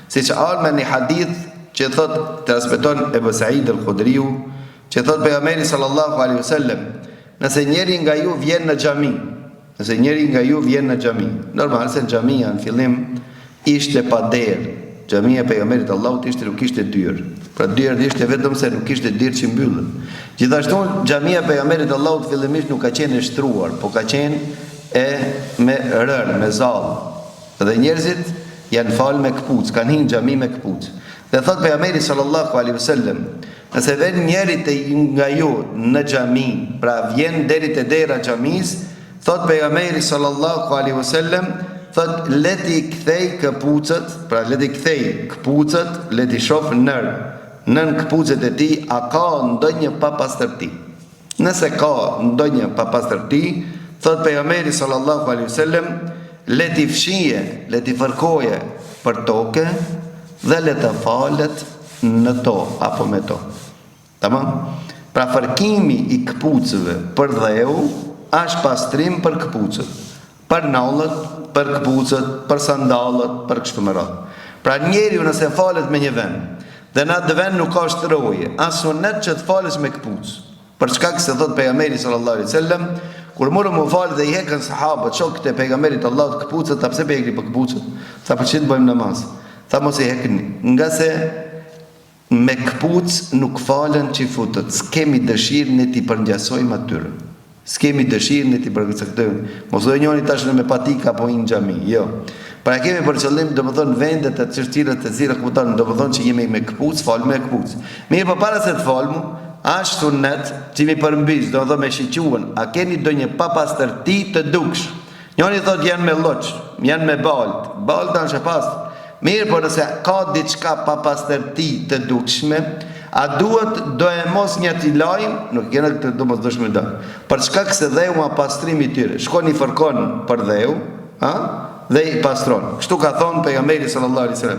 Siç ardh me një hadith që thot transmeton Ebu Said al-Khudriu, që thot pejgamberi sallallahu alaihi wasallam, nëse njeri nga ju vjen në xhami, normal se xhamia në fillim ishte pa derë. Xhamia e pejgamberit Allahut nuk kishte dyrë. Pra dyrë ishte vetëm se nuk kishte dirë që mbyllën. Gjithashtu xhamia e pejgamberit Allahut fillimisht nuk ka qenë e shtruar, po ka qenë me rër, me zall. Dhe njerëzit janë falë me këpucë, kanë hinë xhami me këpucë. Dhe thot pejgamberi sallallahu alaihi wasallam, nëse vjen njeri nga ju në xhami, pra vjen deri te dera xhamis, thot pejgamberi sallallahu alaihi wasallam, thot leti kthej këpucët, pra leti kthej këpucët, leti shof nën këpucët e tij a ka ndonjë papastërti. Nëse ka ndonjë papastërti, thot pejgamberi sallallahu alaihi wasallam, leti fshije, leti fërkoje për toke dhe le të falet në to apo me to. Tamam? Pra fërkimi i këpucëve për dheu është pastrim për këpucët, për nallët, për këpucët, për sandalët, për kështu me radhë. Pra njeriu nëse falet me një vend, dhe në atë vend nuk ka shtroje, as sunet që të falesh me këpucë. Për shkak se thot pejgamberi sallallahu alaihi wasallam, kur morën më falë dhe i hekën sahabët shokët e pejgamberit Allahut këpucët, ta pse pe hekni për këpucët? Tha për çfarë bëjmë namaz? Tha mos i hekni, nga se me këpucë nuk falen që futët, s'kemi dëshirë ne t'i përngjasojmë atyre. S'kemi dëshirë ne t'i përcaktojmë. Mos do njëri tash me patika apo në xhami, jo. Pra kemi për qëllim domethënë vendet e çështjeve të cilat kupton domethënë që jemi me këpucë, fal me këpucë. Mirë, por para se të falmu, është sunet që mi përmbys, domethënë me shiquën, a keni ndonjë papastërti të duksh? Njëri thotë janë me lloç, janë me balt. Balta është e pastër. Mirë, por nëse ka diçka papastërti të dukshme, a duhet do e mos një t'i lajmë, nuk kena këtë do mos dëshme da. Për shkak se dheu ma pastrimi tyre, shkon i fërkon për dheu, dhe i pastron. Kështu ka thonë pejgamberi sallallahu alaihi wasallam.